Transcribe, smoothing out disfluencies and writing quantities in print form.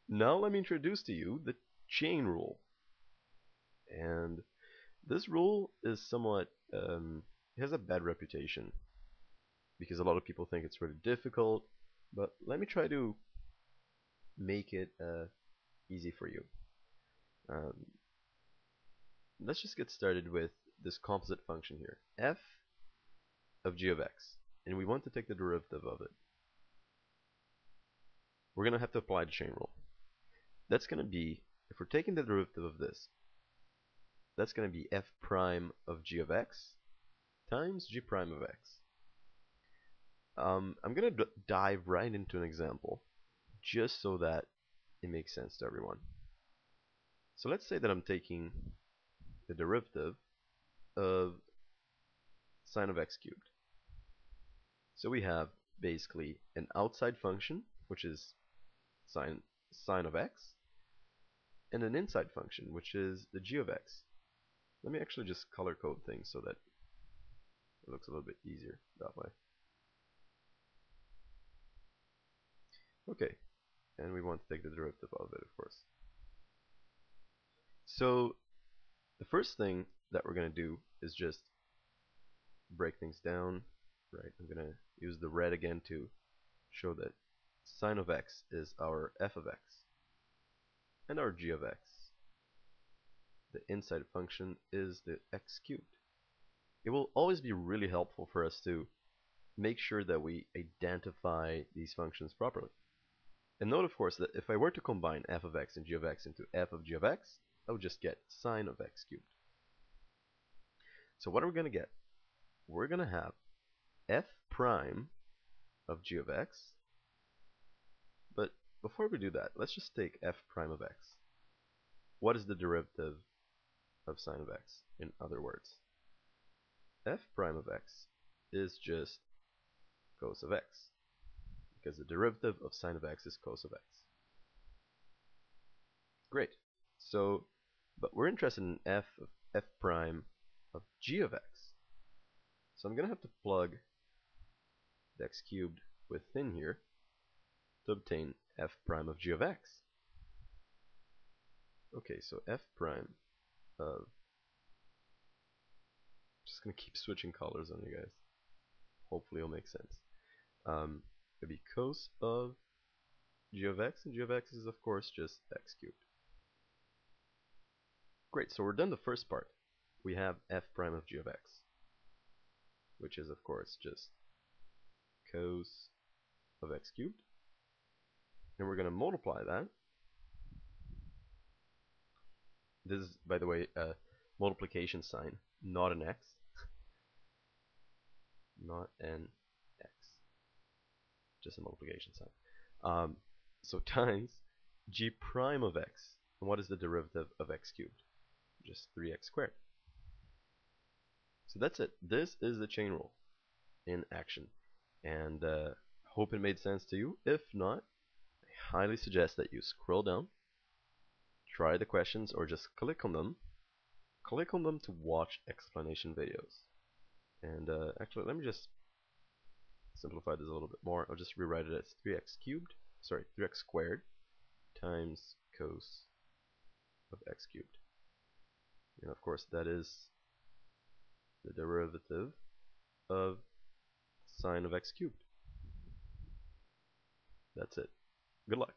Now let me introduce to you the chain rule. And this rule is somewhat, it has a bad reputation because a lot of people think it's really difficult, but let me try to make it easy for you. Um, let's just get started with this composite function here, f of g of x, and we want to take the derivative of it. We're going to have to apply the chain rule. That's going to be, if we're taking the derivative of this, that's going to be f prime of g of x times g prime of x. I'm going to dive right into an example just so that it makes sense to everyone. So let's say that I'm taking the derivative of sine of x cubed. So we have basically an outside function, which is sine of x, and an inside function, which is the g of x. Let me actually just color code things so that it looks a little bit easier that way. Okay, and we want to take the derivative of it, of course. So the first thing that we're going to do is just break things down. Right, I'm going to use the red again to show that sine of x is our f of x and our g of x. The inside function is the x cubed. It will always be really helpful for us to make sure that we identify these functions properly. And note, of course, that if I were to combine f of x and g of x into f of g of x, I would just get sine of x cubed. So what are we going to get? We're going to have f prime of g of x. But before we do that, let's just take f prime of x. What is the derivative of sine of x, in other words? F prime of x is just cos of x, because the derivative of sine of x is cos of x. Great. So, but we're interested in f prime of g of x. So I'm going to have to plug the x cubed within here to obtain f prime of g of x. Okay, so f prime of, just going to keep switching colors on you guys. Hopefully it'll make sense. It'll be cos of g of x, and g of x is of course just x cubed. Great, so we're done the first part. We have f prime of g of x, which is of course just cos of x cubed. And we're going to multiply that. This is, by the way, a multiplication sign, not an x. Not an x. Just a multiplication sign. So times g prime of x. And what is the derivative of x cubed? Just 3x squared. So that's it. This is the chain rule in action. And hope it made sense to you. If not, I highly suggest that you scroll down, try the questions, or just click on them. Click on them to watch explanation videos. And actually, let me just simplify this a little bit more. I'll just rewrite it as 3x squared times cos of x cubed. And of course, that is the derivative of sine of x cubed. That's it. Good luck.